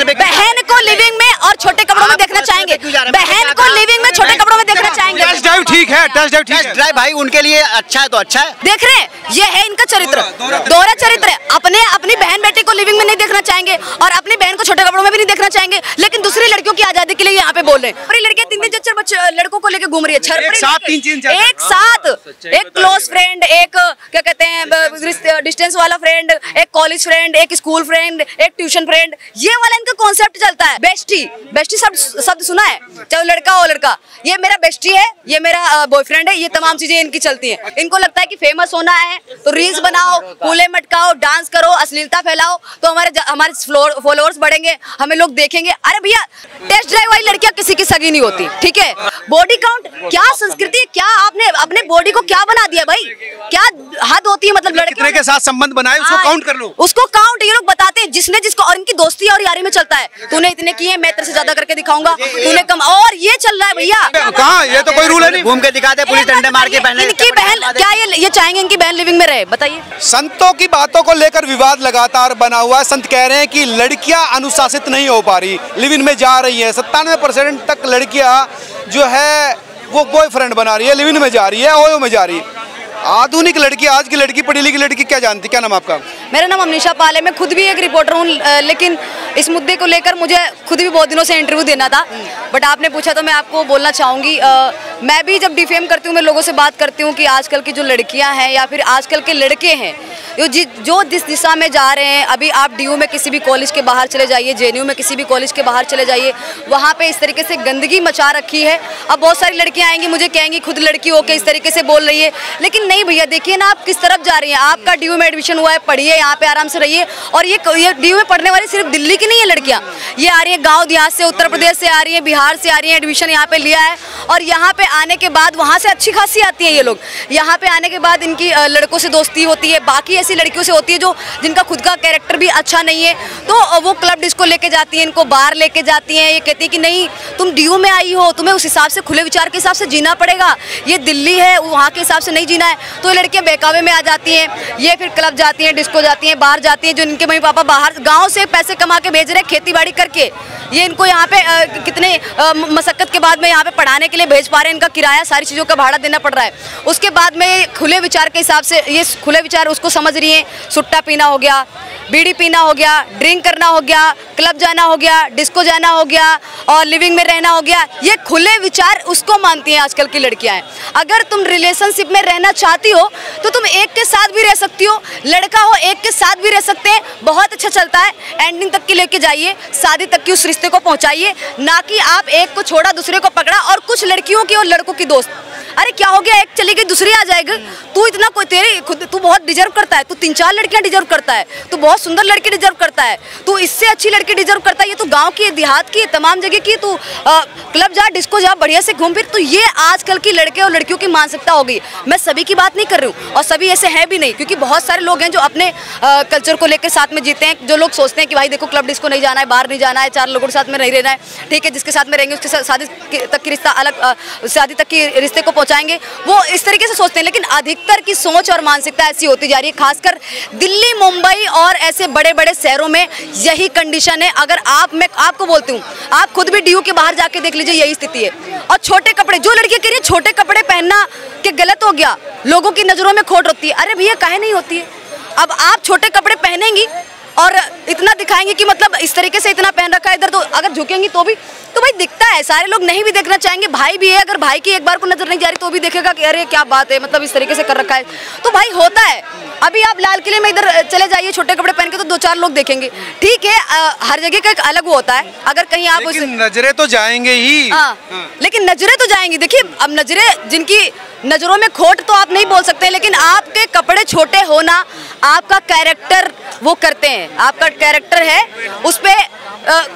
बहन को लिविंग में और छोटे कपड़ों में देखना चाहेंगे, बहन को लिविंग में छोटे कपड़ों में देखना चाहेंगे। टेस्ट ड्राइव ठीक है, टेस्ट ड्राइव ठीक है, ड्राइव भाई उनके लिए अच्छा है तो अच्छा है। देख रहे हैं, ये है इनका चरित्र, दोहरा चरित्र है। अपनी बहन बेटी को लिविंग में नहीं देखना चाहेंगे और अपनी बहन को छोटे कपड़ों में भी नहीं देखना चाहेंगे, लेकिन दूसरी लड़कियों की आजादी के लिए यहाँ पे बोल रहे हैं। पूरी लड़कियां 3-3 4 बच्चे लड़कों को लेकर घूम रही है, एक साथ, एक क्लोज फ्रेंड, एक क्या कहते हैं डिस्टेंस वाला फ्रेंड, एक कॉलेज फ्रेंड, एक स्कूल फ्रेंड, एक ट्यूशन फ्रेंड, ये वाला इनका कॉन्सेप्ट चलता है। बेस्टी, बेस्टी शब्द सुना है, चाहे लड़का हो लड़का, ये मेरा बेस्टी है, ये मेरा बॉयफ्रेंड है, ये तमाम चीजें इनकी चलती हैं। इनको लगता है कि फेमस होना है तो रील्स बनाओ, कूले मटकाओ, डांस करो, अश्लीलता फैलाओ तो हमारे फॉलोअर्स बढ़ेंगे, हमें लोग देखेंगे। अरे भैया, टेस्ट ड्राइव वाली लड़कियां किसी की सगी नहीं होती, ठीक है। बॉडी काउंट क्या संस्कृति, क्या आपने अपने बॉडी को क्या बना दिया भाई, क्या हद होती है? मतलब लड़के के साथ संबंध बनाए, उसको काउंट कर लो, उसको काउंट ये लोग बताते हैं, जिसने जिसको, और इनकी दोस्ती और यारी में चलता है, तूने इतने किए मैं तेरे से ज्यादा करके दिखाऊंगा, तूने कम, और ये चल रहा है भैया। कहाँ, ये तो कोई रूल है नहीं, घूम के दिखाते, पुलिस डंडे मार के पहने। इनकी बहन क्या ये चाहेंगे इनकी बहन लिविंग में रहे? बताइए। संतों की बातों को लेकर विवाद लगातार बना हुआ है। संत कह रहे हैं कि लड़कियां अनुशासित नहीं हो पा रही, लिविंग में जा रही है, 97% तक लड़कियां जो है वो बॉयफ्रेंड बना रही है, लिविंग में जा रही है, ओयो में जा रही है। आधुनिक लड़की, आज की लड़की, पढ़ी लिखी लड़की क्या जानती? क्या नाम आपका? मेरा नाम अमनीशा पाल है, मैं खुद भी एक रिपोर्टर हूँ, लेकिन इस मुद्दे को लेकर मुझे खुद भी बहुत दिनों से इंटरव्यू देना था, बट आपने पूछा तो मैं आपको बोलना चाहूँगी। मैं भी जब डिफेम करती हूँ, मैं लोगों से बात करती हूँ कि आजकल की जो लड़कियाँ हैं या फिर आजकल के लड़के हैं जो जिस दिशा में जा रहे हैं, अभी आप DU में किसी भी कॉलेज के बाहर चले जाइए, JNU में किसी भी कॉलेज के बाहर चले जाइए, वहाँ पे इस तरीके से गंदगी मचा रखी है। अब बहुत सारी लड़कियाँ आएंगी, मुझे कहेंगी खुद लड़की होकर इस तरीके से बोल रही है, लेकिन नहीं भैया, देखिए ना आप किस तरफ जा रही हैं। आपका DU में एडमिशन हुआ है, पढ़िए, यहाँ पे आराम से रहिए। और ये DU में पढ़ने वाली सिर्फ दिल्ली की नहीं है लड़कियाँ, ये आ रही है गाँव देहात से, उत्तर प्रदेश से आ रही है, बिहार से आ रही है, एडमिशन यहाँ पे लिया है, और यहाँ पे आने के बाद वहाँ से अच्छी खासी आती हैं ये लोग। यहाँ पे आने के बाद इनकी लड़कों से दोस्ती होती है, बाकी ऐसी लड़कियों से होती है जो जिनका खुद का कैरेक्टर भी अच्छा नहीं है, तो वो क्लब डिस्को लेके जाती हैं, इनको बाहर लेके जाती हैं। ये कहती है कि नहीं, तुम DU में आई हो, तुम्हें उस हिसाब से, खुले विचार के हिसाब से जीना पड़ेगा, ये दिल्ली है, वहाँ के हिसाब से नहीं जीना है। तो ये लड़कियाँ बहकावे में आ जाती हैं, ये फिर क्लब जाती हैं, डिस्को जाती हैं, बाहर जाती हैं। जो इनके मम्मी पापा बाहर गाँव से पैसे कमा के भेज रहे हैं, खेती बाड़ी करके, ये इनको यहाँ पे कितने मशक्कत के बाद में यहाँ पे पढ़ाने के लिए भेज पा रहे हैं, इनका किराया, सारी चीज़ों का भाड़ा देना पड़ रहा है। उसके बाद में खुले विचार के हिसाब से, ये खुले विचार उसको समझ रही हैं, सुट्टा पीना हो गया, बीड़ी पीना हो गया, ड्रिंक करना हो गया, क्लब जाना हो गया, डिस्को जाना हो गया और लिविंग में रहना हो गया, ये खुले विचार उसको मानती हैं आजकल की लड़कियां हैं। अगर तुम रिलेशनशिप में रहना चाहती हो तो तुम एक के साथ भी रह सकती हो, लड़का हो एक के साथ भी रह सकते हैं, बहुत अच्छा चलता है। एंडिंग तक की लेके जाइए, शादी तक की उस रिश्ते को पहुंचाइए, ना कि आप एक को छोड़ा दूसरे को पकड़ा। और कुछ लड़कियों की और लड़कों की दोस्त, अरे क्या हो गया, एक चली गई दूसरी आ जाएगी, तू इतना कोई, तेरे खुद तू बहुत डिजर्व करता है, तू 3-4 लड़कियां डिजर्व करता है, तू बहुत सुंदर लड़की डिजर्व करता है, तू इससे अच्छी लड़की डिजर्व करता है, ये तू गांव की, देहात की, तमाम जगह की, तू क्लब जा, डिस्को जा, बढ़िया से घूम फिर। तो ये आजकल की लड़के और लड़कियों की मानसिकता हो गई। मैं सभी की बात नहीं कर रही हूँ और सभी ऐसे हैं भी नहीं, क्योंकि बहुत सारे लोग हैं जो अपने कल्चर को लेकर साथ में जीते हैं, जो लोग सोचते हैं कि भाई देखो क्लब डिस्को नहीं जाना है, बाहर नहीं जाना है, 4 लोगों के साथ में नहीं रहना है, ठीक है, जिसके साथ में रहेंगे उसके साथ शादी तक की रिश्ता अलग, शादी तक की रिश्ते को पहुँचाएंगे, वो इस तरीके से सोचते हैं। लेकिन अधिकतर की सोच और मानसिकता ऐसी होती जा रही है, खासकर दिल्ली, मुंबई और ऐसे बड़े बड़े शहरों में यही कंडीशन है। अगर मैं आपको बोलती हूँ, आप खुद भी DU के बाहर जाके देख लीजिए, यही स्थिति है। और छोटे कपड़े, जो लड़कियां कह रही है छोटे कपड़े पहनना कि गलत हो गया, लोगों की नजरों में खोट होती है, अरे भैया काहे नहीं होती है? अब आप छोटे कपड़े पहनेंगी और इतना दिखाएंगे कि मतलब इस तरीके से इतना पहन रखा है, इधर तो अगर झुकेंगी तो भी तो भाई दिखता है, सारे लोग नहीं भी देखना चाहेंगे। भाई भी है, अगर भाई की एक बार को नजर नहीं जा रही तो भी देखेगा कि अरे क्या बात है, मतलब इस तरीके से कर रखा है, तो भाई होता है। अभी आप लाल किले में इधर चले जाइए छोटे कपड़े पहन के, तो 2-4 लोग देखेंगे, ठीक है, हर जगह का एक अलग वो होता है। अगर कहीं आप नजरें तो जाएंगे ही, लेकिन नजरें तो जाएंगी। देखिए, अब नजरें, जिनकी नजरों में खोट तो आप नहीं बोल सकते, लेकिन आपके कपड़े छोटे होना आपका कैरेक्टर वो करते हैं, आपका कैरेक्टर है, उस पर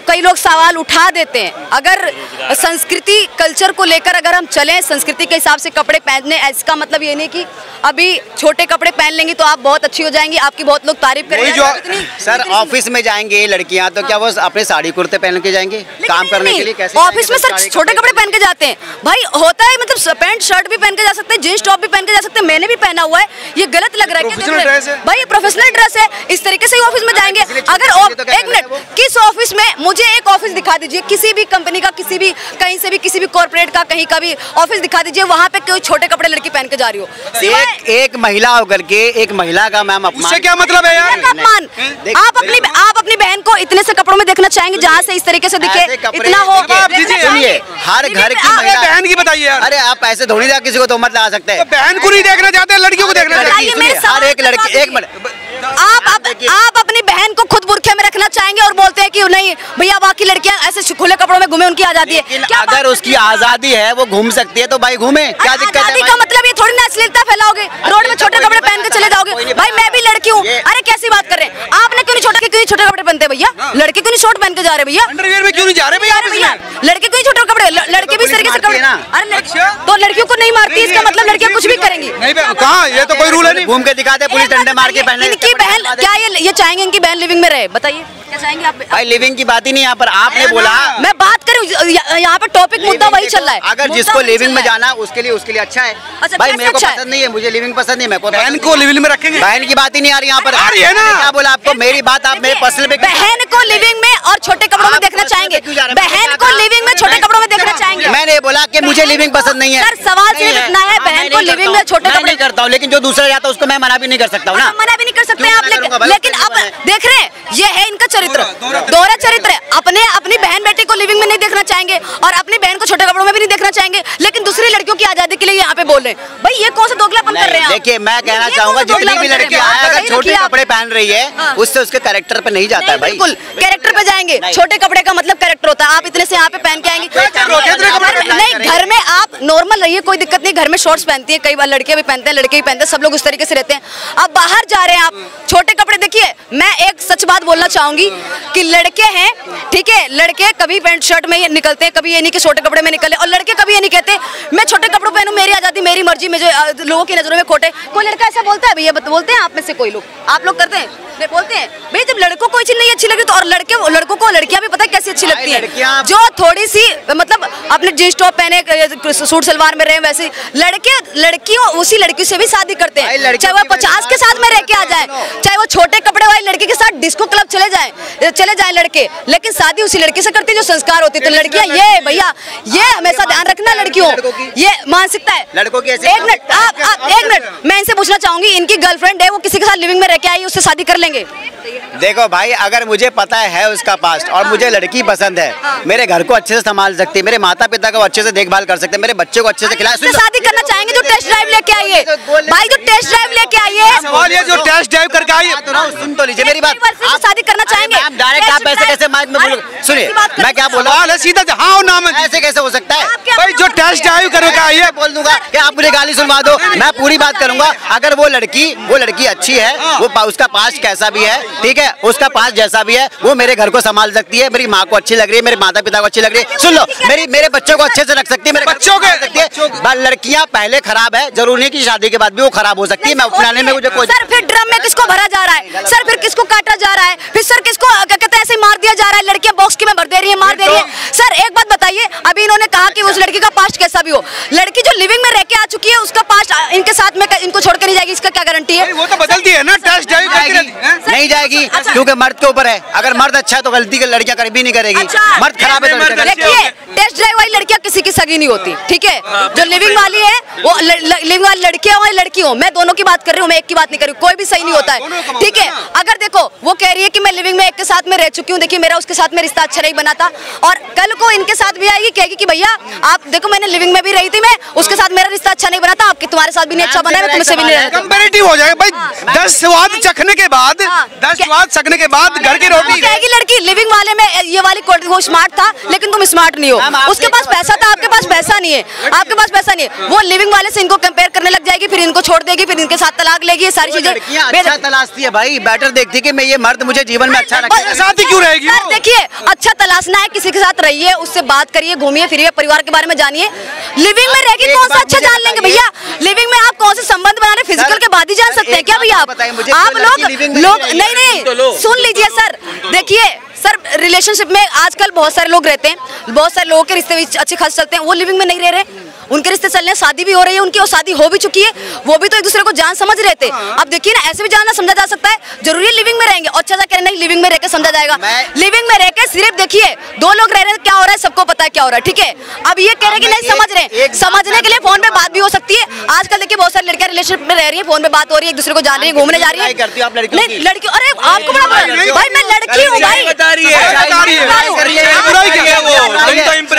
कई लोग सवाल उठा देते हैं। अगर संस्कृति कल्चर को लेकर अगर हम चलें, संस्कृति के हिसाब से कपड़े पहनने, इसका मतलब ये नहीं कि अभी छोटे कपड़े पहन लेंगी तो आप बहुत अच्छी हो जाएंगी, आपकी बहुत लोग तारीफ करेंगे। सर ऑफिस में जाएंगे लड़कियां तो क्या वो अपने साड़ी कुर्ते पहन के जाएंगे काम करने के लिए? कैसे ऑफिस में सर छोटे कपड़े पहन के जाते हैं भाई, होता है, मतलब पैंट शर्ट भी पहन के जा सकते हैं, जींस टॉप भी पहन के जा सकते हैं, मैंने भी पहना हुआ है, ये गलत लग रहा है भाई, ये प्रोफेशनल ड्रेस है, इस तरीके से ही ऑफिस में जाएंगे। अगर एक मिनट, किस ऑफिस ऑफिस में मुझे एक ऑफिस दिखा दीजिए, किसी भी कंपनी का, किसी भी कहीं से भी, किसी भी कॉर्पोरेट का, कहीं का भी ऑफिस दिखा दीजिए, वहाँ पे कोई छोटे कपड़े लड़की पहन के जा रही हो। एक महिला होकर के एक महिला का मैम अपमान, उससे क्या मतलब है यार? अपमान। आप अपनी बहन को इतने से कपड़ों में देखना चाहेंगे जहाँ से इस तरीके से दिखे, इतना हो? सुनिए, हर घर की बहन की बताइए यार। अरे आप ऐसे थोड़ी ना किसी को तोहमत लगा सकते हैं। बहन को नहीं देखना चाहते, लड़कियों को देखना चाहते हैं। हर एक लड़की, एक मिनट, आप अपनी बहन को खुद बुरखे में रखना चाहेंगे और बोलते हैं कि नहीं भैया बाकी लड़कियां ऐसे खुले कपड़ों में घूमे, उनकी आजादी है। अगर उसकी आजादी है, वो घूम सकती है, तो भाई घूमे, क्या दिक्कत है? आजादी का मतलब ये थोड़ी ना अश्लीलता फैलाओगे, रोड में छोटे कपड़े पहन के चले जाओगे। भाई मैं भी लड़की हूँ, अरे कैसी बात कर रहे हैं आपने? क्यों नहीं छोटे कपड़े पहनते भैया? लड़के क्यों नहीं शॉर्ट पहन के जा रहे भैया? अंडरवियर में क्यों नहीं जा रहे भैया? लड़के क्यों छोटे कपड़े? लड़के भी इस तरीके से कपड़े, अरे तो लड़कियों को नहीं मारती, इसका मतलब लड़कियां कुछ भी करेंगी? कहाँ, ये तो कोई रूल है नहीं। घूम के दिखाते, पुलिस डंडे मार के पहने। इनकी बहन क्या ये चाहेंगे इनकी बहन लिविंग में रहे? बताइए क्या चाहेंगे आप? भाई लिविंग की बात ही नहीं यहाँ पर, आपने बोला। मैं बात करूँ, यहाँ पे टॉपिक मुद्दा वही चल रहा है। अगर जिसको लिविंग में जाना उसके लिए अच्छा है। भाई मेरे को पसंद नहीं है, मुझे लिविंग पसंद नहीं, मैं बहन को लिविंग में रखेंगे। बहन की बात ही नहीं आ रही यहाँ पर। क्या बोला आपको? मेरी बात आप मेरे पर्सनल पे। बहन को लिविंग में और छोटे कपड़ों में देखना चाहेंगे? बहन को लिविंग में छोटे कपड़ों में देखना चाहेंगे? मैंने बोला कि मुझे लिविंग पसंद नहीं है। सर सवाल सिर्फ इतना है, बहन को लिविंग में छोटे कपड़े नहीं करता हूँ, लेकिन जो दूसरा जाता है उसको मैं मना भी नहीं कर सकता हूँ ना। मना भी नहीं कर सकते आप, लेकिन अब देख रहे हैं ये है इनका चरित्र, दोहरा चरित्र है। अपनी बहन बेटी को लिविंग में नहीं देखना चाहेंगे और अपनी बहन को छोटे कपड़ों में भी नहीं देखना चाहेंगे, लेकिन दूसरी लड़कियों की आजादी के लिए यहाँ पे बोल रहे हैं। भाई ये कौन सा दोगलापन कर रहे हैं? देखिए मैं कहना चाहूंगा, जितनी भी लड़की अगर छोटे कपड़े पहन रही है उससे उसके कैरेक्टर पे नहीं जाता है भाई। बिल्कुल कैरेक्टर पे जाएंगे। छोटे कपड़े का मतलब कैरेक्टर होता है। आप इतने से यहाँ पे पहन के आएंगे नहीं, घर में आप नॉर्मल रहिए, कोई दिक्कत नहीं। घर में शॉर्ट्स पहनती है, कई बार लड़के भी पहनते हैं, लड़के भी पहनते हैं, सब लोग उस तरीके से रहते हैं। अब बाहर जा रहे हैं आप, छोटे कपड़े देखिए। मैं एक सच बात बोलना चाहूंगी कि लड़के हैं, ठीक है, लड़के कभी पैंट शर्ट में निकलते हैं, कभी ये नहीं कि छोटे कपड़े में निकले, और लड़के कभी ये नहीं कहते मैं छोटे कपड़ों पहनूं, मेरी आजादी, मेरी मर्जी, मुझे लोगों की नजरों में खोटे। कोई लड़का ऐसा बोलता है भैया? बोलते हैं आप में से कोई लोग? आप लोग करते हैं? बोलते हैं भाई जब लड़कों को चीज नहीं अच्छी लगी तो, और लड़कों को लड़कियां भी पता है कैसी अच्छी लगती है, जो थोड़ी सी मतलब अपने जींस टॉप पहने सूट सलवार में रहे, वैसे लड़कियों उसी लड़की से भी शादी करते हैं, चाहे वो 50 के साथ में रह के आ जाए, चाहे वो छोटे कपड़े वाली लड़की के साथ डिस्को क्लब चले जाए लड़के, लेकिन शादी उसी लड़की से करती है जो संस्कार होती है। तो लड़कियां ये भैया ये हमेशा ध्यान रखना, लड़कियों ये मानसिकता है लड़कों की। एक मिनट मैं इनसे पूछना चाहूंगी, इनकी गर्लफ्रेंड है, वो किसी के साथ लिविंग में रह के आई, उससे शादी कर लेंगे? देखो भाई, अगर मुझे पता है उसका पास्ट और मुझे लड़की पसंद है, मेरे घर को अच्छे से संभाल सकती है, मेरे माता पिता को अच्छे से देखभाल कर सकते हैं, मेरे बच्चे को अच्छे से खिला, शादी करना चाहेंगे जो टेस्ट ड्राइव लेके आई है भाई, जो टेस्ट ड्राइव लेके आई है, सवाल ये जो टेस्ट ड्राइव करके आई है, सुन तो लीजिए मेरी बात। आप शादी करना चाहेंगे? डायरेक्ट आप ऐसे कैसे माइक में बोलो? सुनिए मैं क्या बोल रहा हूँ, सीधा हाँ नाम ऐसे कैसे हो सकता है भाई? जो टेस्ट ड्राइव करके आई है, बोल दूंगा कि आप मुझे गाली सुनवा दो, मैं पूरी बात करूंगा। अगर वो लड़की अच्छी है, वो उसका पास्ट कैसा भी है, ठीक है, उसका पास्ट जैसा भी है, वो मेरे घर को संभाल सकती है, मेरी माँ को अच्छी लग रही है, मेरे माता पिता को अच्छी लग रही है, सुन लो, मेरे बच्चों को अच्छे से रख सकती है, मेरे बच्चों को सकती है। लड़कियां पहले खराब है, जरूरी नहीं कि शादी के बाद भी वो खराब हो सकती है। मैं अपनाने में मुझे कोई सर, फिर ड्रम में किसको भरा जा रहा है सर? फिर किसको काटा जा रहा है? फिर सर किसको कहते हैं ऐसे मार दिया जा रहा है? लड़कियां बॉक्स की में भर दे रही है, मार दे रही है। सर एक बात बताइए, अभी इन्होंने कहा कि उस लड़की का पास्ट कैसा भी हो, लड़की जो लिविंग में रह के आ चुकी है उसका पास्ट इनके साथ में इनको छोड़ कर नहीं जाएगी, इसका क्या गारंटी है? वो तो बदलती है ना, टेस्ट ड्राइव नहीं जाएगी, क्योंकि मर्द के ऊपर है। अगर मर्द अच्छा है तो गलती की लड़कियां कभी नहीं करेगी, मर्द खराब है तो देखिए टेस्ट ड्राइव वाली लड़कियां किसी की सगी नहीं होती, ठीक है? जो लिविंग वाली है वो लिविंग वाली लड़कियां हो या लड़की हो, मैं दोनों की बात कर रही हूँ, मैं एक की बात नहीं कर रही हूँ, कोई भी सही नहीं होता है, ठीक है? अगर देखो वो कह रही है कि मैं लिविंग में एक के साथ में रह चुकी हूँ, देखिए मेरा उसके साथ में रिश्ता अच्छा नहीं बना था, और कल को इनके साथ भी आएगी, कहेगी कि भैया आप देखो मैंने लिविंग में भी रही थी, मैं उसके साथ मेरा रिश्ता अच्छा नहीं बना था, आपके तुम्हारे साथ भी नहीं अच्छा बना है, तुमसे भी नहीं। कंपैरेटिव हो जाएगा भाई, 10 स्वाद चखने के बाद, 10 स्वाद चखने के बाद घर की रोटी कहेगी लड़की लिविंग वाले में ये वाली वो स्मार्ट था लेकिन तुम स्मार्ट नहीं हो, उसके पास पैसा था आपके पास पैसा नहीं है, आपके पास पैसा नहीं है, वो लिविंग वाले से इनको कंपेयर करने लग जाएगी, फिर इनको छोड़ देगी, फिर इनके साथ तलाक लेगी, ये सारी चीजें अच्छा तलाशती है भाई, बेटर देखती है कि मैं ये मर्द मुझे जीवन में अच्छा लगता है, साथ ही क्यों रहेगी? देखिए अच्छा तलाशना है, किसी के साथ रहिए, उससे बात करिए, घूमिए फिरिए, परिवार के बारे में जानिए। लिविंग में रहेगी कौन सा अच्छा जान लेंगे भैया? लिविंग में आप कौन से संबंध बना रहे, फिजिकल के बाद ही जान सकते हैं क्या भैया? आप लोग नहीं सुन लीजिए सर, देखिए सर रिलेशनशिप में आजकल बहुत सारे लोग रहते हैं, बहुत सारे लोगों के रिश्ते भी अच्छे खास चलते हैं, वो लिविंग में नहीं रह रहे, उनके रिश्ते चल रहे हैं, शादी भी हो रही है उनकी और शादी हो भी चुकी है, वो भी तो एक दूसरे को जान समझ रहे थे। अब देखिए ना, ऐसे भी जानना समझा जा सकता है, जरूरी है लिविंग में रहेंगे। अच्छा सा कह रहे नहीं लिविंग में रहकर समझा जाएगा, लिविंग में रहकर सिर्फ देखिए दो लोग रह रहे हैं, क्या हो रहा है सबको पता है क्या हो रहा है, ठीक है। अब ये कह रहे हैं कि नहीं समझ रहे हैं, समझने के लिए फोन पे बात भी हो सकती है। आजकल देखिए बहुत सारी लड़कियां रिलेशनशिप में रह रही है, फोन पे बात हो रही है, एक दूसरे को जान रही है, घूमने जा रही है। नहीं लड़की, अरे आपको बड़ा भाई मैं लड़की हूँ भाई,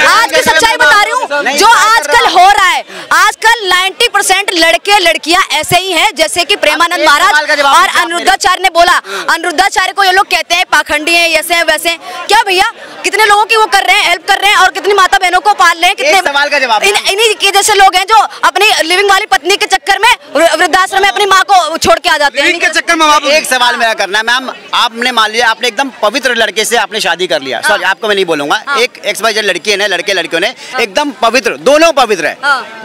आज की सच्चाई बता रही हूँ जो आजकल हो रहा है। आजकल 90% लड़के लड़कियां ऐसे ही हैं जैसे कि प्रेमानंद महाराज और अनिरुद्धाचार्य ने बोला। अनिरुद्धाचार्य को ये लोग कहते हैं पाखंडी हैं, ऐसे हैं वैसे हैं। क्या भैया कितने लोगों की वो कर रहे हैं, हेल्प कर रहे हैं और कितनी माता बहनों को पाल रहे हैं। कितने सवाल का जवाब इन्हीं के जैसे लोग हैं जो अपनी लिविंग वाली पत्नी के चक्कर में वृद्धाश्रम में अपनी माँ को छोड़ के आ जाते हैं के चक्कर में। एक सवाल मेरा करना है मैम, आपने मान लिया आपने एकदम पवित्र लड़के से आपने शादी कर लिया, सॉरी आपको मैं नहीं बोलूंगा, एक XYZ लड़की है, लड़के लड़कियों ने एकदम पवित्र, दोनों पवित्र है,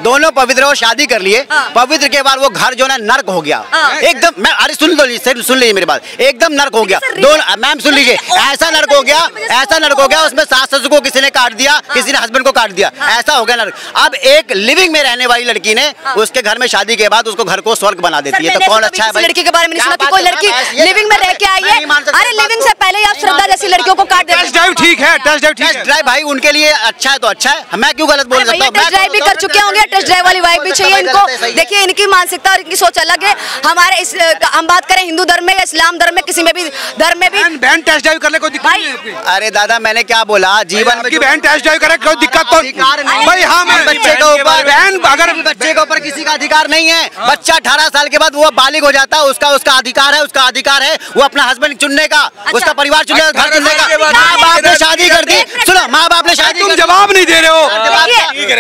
दोनों पवित्र और शादी कर लिए। पवित्र के बाद वो घर जो है नर्क हो गया एकदम। मैं अरे सुन लीजिए मेरी बात, एकदम नर्क हो गया। दोनों मैम सुन लीजिए, ऐसा नर्क हो गया, ऐसा नर्क हो गया, उसमें सास ससुर को किसी ने काट दिया, किसी ने हस्बैंड को काट दिया, ऐसा हो गया नर्क। अब एक लिविंग में रहने वाली लड़की ने उसके घर में शादी के बाद उसको घर को स्वर्ग बना देती है, तो कौन अच्छा है? लड़की के बारे में नहीं सुना कि कोई लड़की लिविंग में रह के आई है। अरे लिविंग से पहले आप श्रद्धा जैसी लड़कियों को काट देते हैं। टेस्ट ड्राइव ठीक है, टेस्ट ड्राइव भाई उनके लिए अच्छा है तो अच्छा है, मैं क्यों गलत बोल सकता हूँ? टेस्ट ड्राइव भी कर चुके होंगे, टेस्ट ड्राइव वाली वाइफ भी चाहिए इनको। देखिए इनकी मानसिकता और इनकी सोच अलग है। हमारे हम बात करें हिंदू धर्म में या इस्लाम धर्म में, किसी में भी धर्म में भी बहन टेस्ट ड्राइव करने कोई दिक्कत नहीं है। अरे दादा मैंने क्या बोला, जीवन में बहन टेस्ट ड्राइव करे कोई दिक्कत तो भाई। हाँ बच्चे के ऊपर बहन, अगर बच्चे के ऊपर किसी का अधिकार नहीं है। बच्चा 18 साल के बाद वो बालिग हो जाता है, उसका अधिकार है, उसका अधिकार है वो अपना हस्बैंड चुनने का, उसका परिवार चुनने का, घर चुनने का। माँ बाप ने शादी कर दी, सुनो माँ बाप ने शादी, तुम जवाब नहीं दे रहे हो।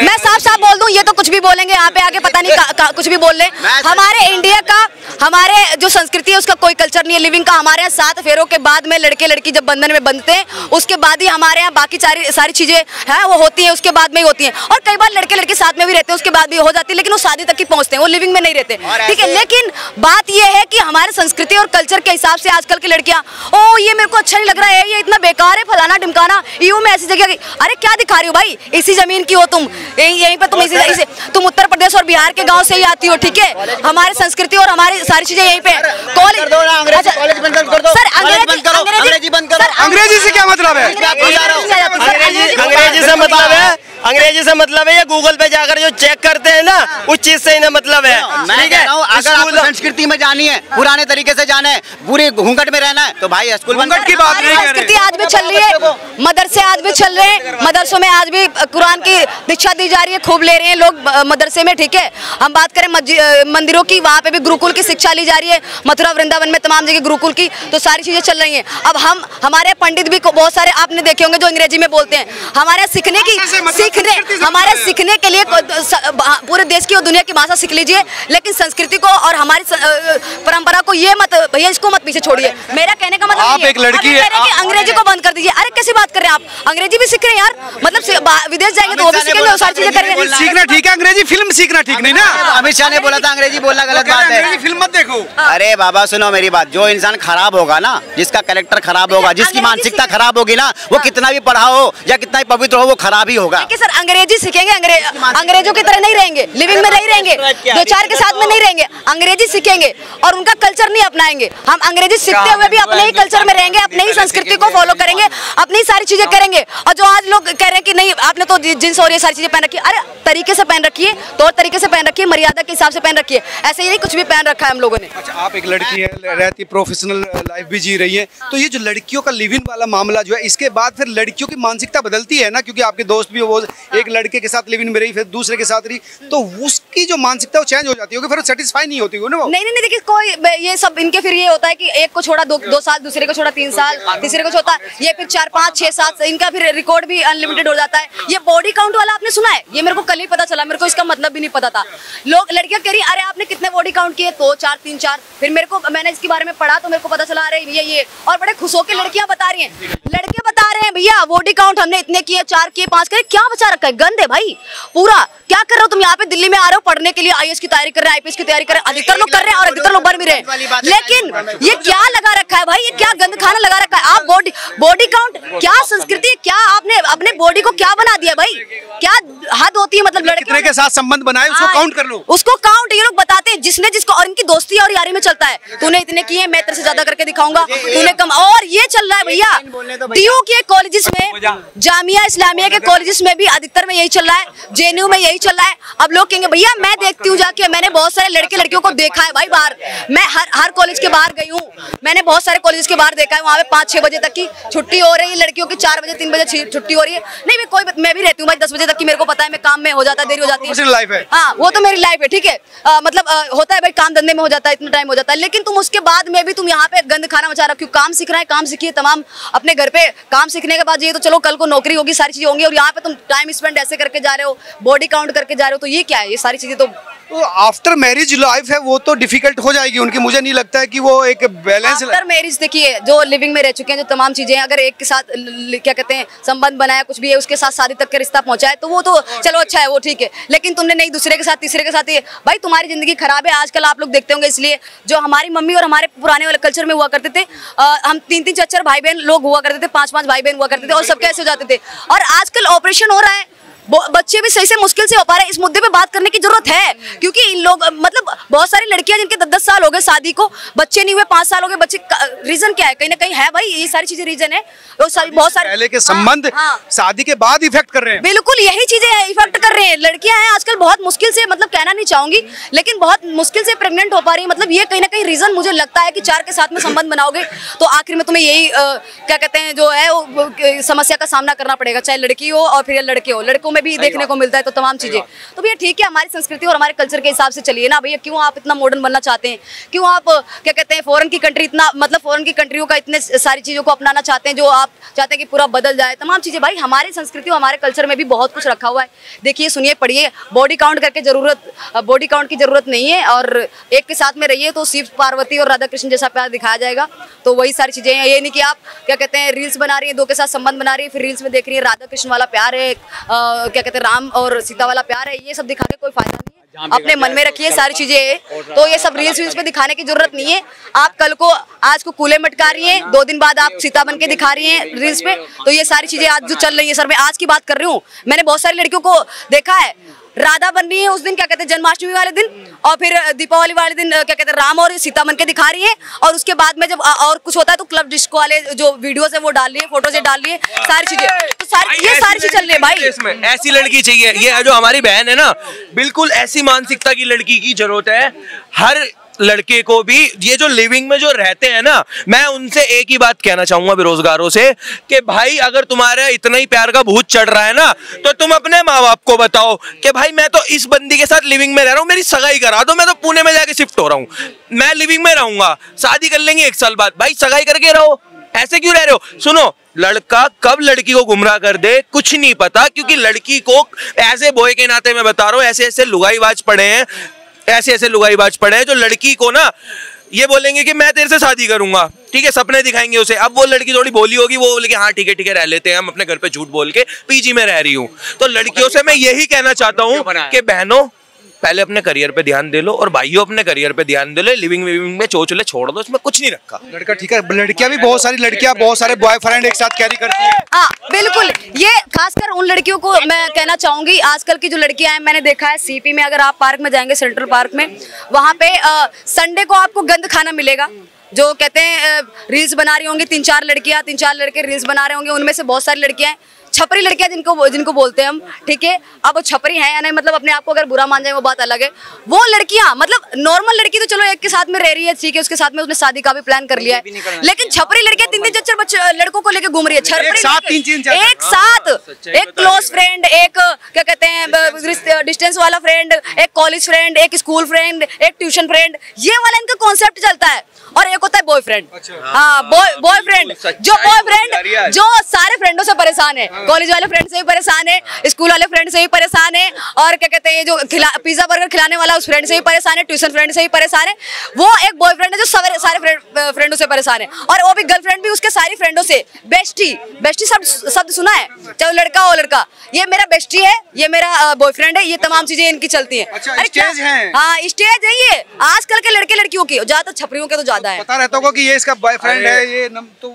मैं साफ साफ बोल दूं, ये तो कुछ भी बोलेंगे यहाँ पे आके, पता नहीं कुछ भी बोल ले। हमारे इंडिया का, हमारे जो संस्कृति है उसका कोई कल्चर नहीं है लिविंग का। हमारे यहाँ 7 फेरों के बाद में लड़के लड़की जब बंधन में बंधते हैं उसके बाद ही हमारे यहाँ बाकी सारी चीजें हैं वो होती है, उसके बाद में ही होती है। और कई बार लड़के लड़की साथ में भी रहते हैं, उसके बाद भी हो जाती है, लेकिन वो शादी तक ही पहुंचते हैं, वो लिविंग में नहीं रहते, ठीक है। लेकिन बात ये है कि हमारे संस्कृति और कल्चर के हिसाब से आजकल की लड़कियां, ओ ये मेरे को अच्छा नहीं लग रहा है, ये इतना बेकार है, फलाना ढिमकाना, यूं में ऐसी जगह। अरे क्या दिखा रही हो भाई, इसी जमीन की हो तुम, यहीं पर तुम इसी तुम उत्तर प्रदेश और बिहार के गांव से ही आती हो, ठीक है। हमारी संस्कृति और हमारी सारी चीजें यहीं पे। कॉलेज बंद कर दो, सर अंग्रेजी बंद करो। अंग्रेजी से क्या मतलब है? अंग्रेजी से मतलब है ये गूगल पे जाकर जो चेक करते हैं ना उस चीज से इन्हें मतलब है। ठीक है, अगर आपको संस्कृति में जानी है, पुराने तरीके से जाना है, पूरे घूंघट में रहना है तो भाई स्कूल घूंघट की बात नहीं कर रहे। संस्कृति आज भी चल रही है, मदरसे आज भी चल रहे हैं, मदरसों में आज भी कुरान की दीक्षा दी जा रही है, खूब ले रहे हैं लोग मदरसे में, ठीक है। हम बात करें मंदिरों की, वहाँ पे भी गुरुकुल की शिक्षा ली जा रही है, मथुरा वृंदावन में तमाम जगह गुरुकुल की, तो सारी चीजें चल रही हैं। अब हमारे पंडित भी बहुत सारे आपने देखे होंगे जो अंग्रेजी में बोलते हैं। हमारे हमारे सीखने के लिए पूरे देश की और दुनिया की भाषा सीख लीजिए, लेकिन संस्कृति को और हमारी परंपरा को ये मत भैया, इसको मत पीछे छोड़िए। मेरा कहने का मतलब आप एक लड़की है, अंग्रेजी को बंद कर दीजिए। अरे कैसी बात कर रहे हैं आप, अंग्रेजी भी सीख रहे हैं यार, मतलब विदेश जाएंगे तो वो भी सीखेंगे, वो सारी चीजें करेंगे। सीखना ठीक है, अंग्रेजी फिल्म सीखना ठीक नहीं ना। अमित शाह ने बोला था अंग्रेजी बोलना गलत बात है, फिल्म मत देखो। अरे बाबा सुनो मेरी बात, जो इंसान खराब होगा ना, जिसका कैरेक्टर खराब होगा, जिसकी मानसिकता खराब होगी ना, वो कितना भी पढ़ा हो या कितना भी पवित्र हो वो खराब ही होगा। सर अंग्रेजी सीखेंगे, अंग्रेजों की तरह नहीं रहेंगे, लिविंग में नहीं रहेंगे, 2-4 के साथ में नहीं रहेंगे, अंग्रेजी सीखेंगे और उनका कल्चर नहीं अपनाएंगे। हम अंग्रेजी सीखते हुए भी अपने ही कल्चर में रहेंगे, अपने ही संस्कृति को फॉलो करेंगे, अपनी सारी चीजें करेंगे। और जो आज लोग कह रहे हैं कि नहीं आपने तो जींस और ये सारी चीजें पहन रखी है, अरे तरीके से पहन रखी है, तौर तरीके से पहन रखी है, मर्यादा के हिसाब से पहन रखी है, ऐसे ही नहीं कुछ भी पहन रखा है हम लोगों ने। अच्छा, आप एक लड़की है, रहती प्रोफेशनल लाइफ भी जी रही है, तो ये जो लड़कियों का लिव इन वाला मामला जो है, इसके बाद फिर लड़कियों की मानसिकता बदलती है ना, क्योंकि आपके दोस्त भी वो एक लड़के के साथ लिव इन में रही, फिर दूसरे के साथ रही, तो उसकी जो मानसिकता वो चेंज हो जाती होगी, फिर सेटिस्फाई नहीं होती होगी ना वो। नहीं देखिए, कोई ये सब इनके फिर ये होता है कि एक को छोड़ा 2 साल, दूसरे को छोड़ा 3 साल, तीसरे को छोड़ा ये फिर 4, 5, 6, 7, इनका फिर रिकॉर्ड भी अनलिमिटेड हो जाता है। ये बॉडी काउंट वाला आपने सुना है? ये मेरे को कल ही पता चला, मेरे को इसका मतलब भी नहीं पता था। लोग लड़कियां कह रही अरे आपने कितने बॉडी काउंट किए? 2, 4, 3, 4। फिर मेरे को, मैंने इसके बारे में पढ़ा तो मेरे को पता चला, अरे ये और बड़े खुश होकर लड़कियां बता रही हैं, लड़के बता रहे हैं भैया बॉडी काउंट हमने इतने किए, 4 किए, 5 किए। क्या बचा रखा है? गंद है भाई पूरा। क्या कर रहे हो तुम यहाँ पे दिल्ली में आ रहे हो पढ़ने के लिए, IAS की तैयारी कर रहे हैं, IPS की तैयारी कर रहे हैं, अधिकतर लोग कर रहे हैं और अधिकतर लोग बन भी रहे हैं, लेकिन ये क्या लगा रखा है भाई? ये क्या गंद खाना लगा रखा है? आप बॉडी काउंट क्या संस्कृति, क्या आपने अपने बॉडी को क्या बना दिया भाई? क्या हद होती है, मतलब लड़के कितने के साथ संबंध बनाए उसको काउंट कर लो, उसको काउंट ये लोग बताते हैं जिसने जिसको, और इनकी दोस्ती और यारी में चलता है, तूने इतने किए मैं तेरे से ज्यादा करके दिखाऊंगा, तूने कम, और ये चल रहा है भैया। टीयू के कॉलेजेस में, जामिया इस्लामिया के कॉलेजेस में भी अधिकतर में यही चल रहा है, जेएनयू में यही चल रहा है। अब लोग कहेंगे भैया मैं देखती हूँ जाके, मैंने बहुत सारे लड़के लड़कियों को देखा है भाई बाहर, मैं हर कॉलेज के बाहर गई हूँ, मैंने बहुत सारे कॉलेज के बाहर देखा है, वहाँ पे 5-6 बजे तक की छुट्टी हो रही है लड़कियों की, 4 बजे 3 बजे छुट्टी हो रही है। नहीं मैं भी रहती हूँ भाई 10 बजे तक की, मेरे को पता है, मैं काम में हो जाता है, देरी हो जाती है, लाइफ है। हाँ वो तो मेरी लाइफ है, ठीक है, मतलब होता है भाई, काम धंधे में हो जाता है, इतना टाइम हो जाता है, लेकिन तुम उसके बाद में भी तुम यहाँ पे गंद खाना मचा रहे हो। क्यों? काम सीखना है, काम सीखिए, तमाम अपने घर पे काम सीखने के बाद ये तो चलो कल को नौकरी होगी, सारी चीजें होंगी, और यहाँ पे तुम टाइम स्पेंड ऐसे करके जा रहे हो, बॉडी काउंट करके जा रहे हो, तो ये क्या है? ये सारी चीजें तो आफ्टर मैरिज लाइफ है वो तो डिफिकल्ट हो जाएगी उनकी, मुझे नहीं लगता है कि वो एक बैलेंस। आफ्टर मैरिज देखिए, जो लिविंग में रह चुके हैं, जो तमाम चीजें, अगर एक के साथ क्या कहते हैं संबंध बनाया, कुछ भी है, उसके साथ शादी तक का रिश्ता पहुंचाए, तो वो तो चलो अच्छा है, वो ठीक है, लेकिन तुमने नहीं दूसरे के साथ, तीसरे के साथ, ये भाई तुम्हारी जिंदगी खराब है। आजकल आप लोग देखते होंगे, इसलिए जो हमारी मम्मी और हमारे पुराने वाले कल्चर में हुआ करते थे, हम 3-3 4-4 भाई बहन लोग हुआ करते थे, 5-5 भाई बहन हुआ करते थे, और सब कैसे हो जाते थे, और आजकल ऑपरेशन हो रहा है, बच्चे भी सही से मुश्किल से हो पा रहे हैं। इस मुद्दे पे बात करने की जरूरत है, क्योंकि इन लोग, मतलब बहुत सारी लड़कियां जिनके 10-10 साल हो गए शादी को, बच्चे नहीं हुए, 5 साल हो गए बच्चे, रीजन क्या है? कहीं ना कहीं है भाई, ये सारी चीजें रीजन है, बहुत सारे पहले के संबंध शादी के बाद इफेक्ट कर रहे हैं। बिल्कुल यही चीजें इफेक्ट कर रहे हैं। लड़कियां हैं आजकल बहुत मुश्किल से, मतलब कहना नहीं चाहूंगी, लेकिन बहुत मुश्किल से प्रेग्नेंट हो पा रही है, मतलब ये कहीं ना कहीं रीजन मुझे लगता है कि 4 के साथ में संबंध बनाओगे तो आखिर में तुम्हें यही क्या कहते हैं जो है समस्या का सामना करना पड़ेगा, चाहे लड़की हो और फिर लड़के हो। लड़कों में भी देखने को मिलता है, तो तमाम चीजें, तो भैया ठीक है, हमारी संस्कृति और हमारे कल्चर के हिसाब से चलिए ना भैया। क्यों आप इतना मॉडर्न बनना चाहते हैं? क्यों आप क्या कहते हैं फॉरेन की कंट्री इतना, मतलब फॉरेन की कंट्रियों का इतने सारी चीजों को अपनाना चाहते हैं, जो आप चाहते हैं कि पूरा बदल जाए तमाम चीजें? भाई हमारी संस्कृति और हमारे कल्चर में भी बहुत कुछ रखा हुआ है। देखिए, सुनिए, पढ़िए, बॉडी काउंट की जरूरत नहीं है, और एक के साथ में रहिए तो शिव पार्वती और राधा कृष्ण जैसा प्यार दिखाया जाएगा। तो वही सारी चीजें हैं, ये नहीं कि आप क्या कहते हैं रील्स बना रही है, 2 के साथ संबंध बना रही है, फिर रील्स में देख रही है राधा कृष्ण वाला प्यार है, क्या कहते हैं राम और सीता वाला प्यार है, ये सब दिखा के कोई फायदा नहीं है। अपने मन में रखिए सारी चीजें, तो ये सब रील्स पे दिखाने की जरूरत नहीं है। आप कल को आज को कूले मटका रही हैं, 2 दिन बाद आप सीता बन के दिखा रही हैं रील्स पे, तो ये सारी चीजें आज जो चल रही है, सर मैं आज की बात कर रही हूँ, मैंने बहुत सारी लड़कियों को देखा है, राधा बन रही है उस दिन, क्या कहते हैं जन्माष्टमी वाले दिन, और फिर दीपावली वाले दिन क्या कहते हैं राम और सीता बन के दिखा रही है, और उसके बाद में जब और कुछ होता है तो क्लब डिस्को वाले जो वीडियोस है वो डाल रही है, फोटोज डाल रही है, सारी चीजें, तो ये सारी चीज चल रही है भाई। इसमें ऐसी लड़की चाहिए, ये जो हमारी बहन है ना, बिल्कुल ऐसी मानसिकता की लड़की की जरूरत है। हर लड़के को भी, ये जो लिविंग में जो रहते हैं ना, मैं उनसे एक ही बात कहना चाहूंगा बेरोजगारों से, कि भाई अगर तुम्हारे इतना ही प्यार का भूत चढ़ रहा है ना, तो तुम अपने माँ बाप को बताओ कि भाई मैं तो इस बंदी के साथ लिविंग में रह रहा हूँ, मेरी सगाई करा दो, मैं तो पुणे में जाके शिफ्ट हो रहा हूँ, मैं लिविंग में रहूंगा, शादी कर लेंगे 1 साल बाद, भाई सगाई करके रहो, ऐसे क्यों रह रहे हो? सुनो, लड़का कब लड़की को गुमराह कर दे कुछ नहीं पता, क्योंकि लड़की को ऐसे बॉय के नाते मैं बता रहा हूँ, ऐसे ऐसे लुगाईबाज पड़े हैं, ऐसे लुगाईबाज पड़े हैं जो लड़की को ना ये बोलेंगे कि मैं तेरे से शादी करूंगा, ठीक है, सपने दिखाएंगे उसे। अब वो लड़की थोड़ी बोली होगी, वो बोलेगी हाँ ठीक है रह लेते हैं, हम अपने घर पे झूठ बोल के पीजी में रह रही हूँ। तो लड़कियों से मैं यही कहना चाहता हूँ कि बहनों, पहले अपने करियर पे ध्यान दे लो, और भाइयों अपने करियर पे ध्यान दे लो। लिविंग में चोचले छोड़ दो, इसमें कुछ नहीं रखा। लड़का ठीक है, लड़कियां भी बहुत सारी लड़कियां बहुत सारे बॉयफ्रेंड एक साथ कैरी करती है। हाँ बिल्कुल, ये खासकर उन लड़कियों को मैं कहना चाहूंगी। आजकल की जो लड़कियां हैं, मैंने देखा है सीपी में, अगर आप पार्क में जाएंगे, सेंट्रल पार्क में, वहाँ पे संडे को आपको गंद खाना मिलेगा। जो कहते हैं रील्स बना रही होंगी 3-4 लड़कियां, 3-4 लड़के रील्स बना रहे होंगे, उनमें से बहुत सारी लड़कियां छपरी लड़कियां जिनको बोलते हैं हम, ठीक है। अब वो छपरी है या नहीं, मतलब अपने आप को अगर बुरा मान जाए वो बात अलग है। वो लड़कियां, मतलब नॉर्मल लड़की तो चलो एक के साथ में रह रही है, ठीक है, उसके साथ में उसने शादी का भी प्लान कर लिया है, लेकिन छपरी लड़कियां 3-3 4 लड़कों को लेके घूम रही है, एक साथ, एक क्लोज फ्रेंड, एक क्या कहते हैं डिस्टेंस वाला फ्रेंड, एक कॉलेज फ्रेंड, एक स्कूल फ्रेंड, एक ट्यूशन फ्रेंड, ये वाला इनका कॉन्सेप्ट चलता है। और एक होता है बॉयफ्रेंड, हाँ बॉयफ्रेंड, जो सारे फ्रेंडों से परेशान है, कॉलेज वाले फ्रेंड से भी परेशान है, स्कूल वाले फ्रेंड से भी परेशान है, और क्या कहते हैं जो पिज्जा बर्गर खिलाने वाला उस फ्रेंड से भी परेशान है, ट्यूशन फ्रेंड से भी परेशान है। वो एक बॉयफ्रेंड है जो सारे फ्रेंडों से परेशान है, और वो भी गर्लफ्रेंड भी उसके सारी फ्रेंडों से। बेस्टी शब्द सुना है, चाहे लड़का हो लड़का, ये मेरा बेस्टी है, ये मेरा बॉयफ्रेंड है, ये तमाम चीजें इनकी चलती है। अच्छा, स्टेज है। हाँ स्टेज है ये आजकल के लड़के लड़कियों की, ज्यादातर छपरियों के तो ज्यादा है। पता रहता होगा कि ये इसका बॉयफ्रेंड है, ये तो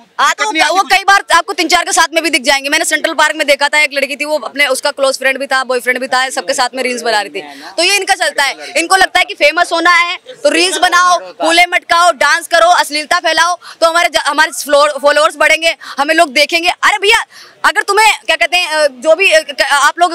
वो कई बार आपको 3-4 के साथ में भी दिख जाएंगे। बनाएंगे। मैंने सेंट्रल पार्क में देखा था, एक लड़की थी, वो अपने उसका क्लोज फ्रेंड भी था, बॉयफ्रेंड भी था, सबके साथ में रील्स बना रही थी। तो ये इनका चलता है, इनको लगता है कि फेमस होना है तो रील्स बनाओ, कूले मटकाओ, डांस करो, अश्लीलता फैलाओ, तो हमारे फॉलोअर्स बढ़ेंगे, हमें लोग देखेंगे। अरे भैया, अगर तुम्हें क्या कहते हैं, जो भी आप लोग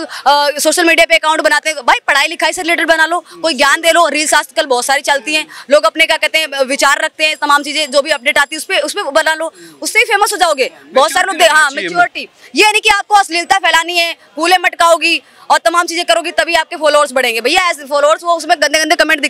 सोशल मीडिया पे अकाउंट बनाते हैं, भाई पढ़ाई लिखाई से रिलेटेड बना लो, कोई ज्ञान दे लो। रील्स आजकल बहुत सारी चलती हैं, लोग अपने क्या कहते हैं विचार रखते हैं, तमाम चीजें जो भी अपडेट आती है उस पे बना लो, उससे ही फेमस हो जाओगे। बहुत सारे लोग, हाँ, मैच्योरिटी। ये नहीं कि आपको अश्लीलता फैलानी है, कूले मटकाओगी और तमाम चीजें करोगी तभी आपके फॉलोअर्स बढ़ेंगे। भैया ऐसे फॉलोअर्स वो उसमें गंदे गंदे कमेंट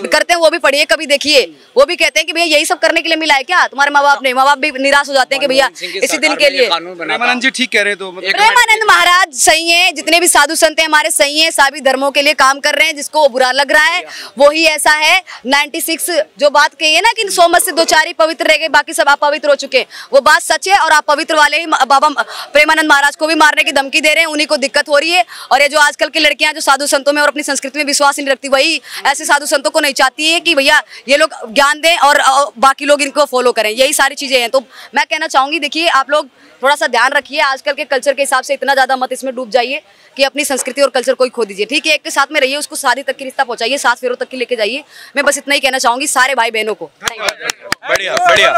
करते हैं, वो भी पढ़िए, कभी देखिए। वो भी कहते हैं कि भैया यही सब करने के लिए मिला है क्या तुम्हारे माँ बाप ने? माँ बाप भी निराश हो जाते हैं कि भैया इसी दिन के लिए। प्रेमानंद जी ठीक कह रहे हैं, तो प्रेमानंद महाराज सही है, जितने भी साधु संत हैं हमारे सही हैं, सभी धर्मों के लिए काम कर रहे हैं। जिसको बुरा लग रहा है वो ही ऐसा है। 96 जो बात कही है ना कि 100 में से 2-4 ही पवित्र रह गए, बाकी सब अपवित्र हो चुके, वो बात सच है। और आप पवित्र वाले ही बाबा प्रेमानंद महाराज को भी मारने की धमकी दे रहे हैं, उन्हीं को दिक्कत हो रही है। और ये जो आजकल की लड़कियां जो साधु संतों में और अपनी संस्कृति में विश्वास नहीं रखती, वही ऐसे साधु संतों को नहीं चाहती है कि भैया ये लोग ज्ञान दें और बाकी लोग इनको फॉलो करें। यही सारी चीजें हैं। तो मैं कहना चाहूंगी, देखिए आप लोग थोड़ा सा ध्यान रखिए, आजकल के कल्चर के हिसाब से इतना ज्यादा मत इसमें डूब जाइए कि अपनी संस्कृति और कल्चर को ही खो दीजिए। ठीक है, एक के साथ में रहिए, उसको शादी तक की रिश्ता पहुंचाइए, 7 फेरों तक की लेके जाइए। मैं बस इतना ही कहना चाहूंगी सारे भाई बहनों को। बढ़िया बढ़िया।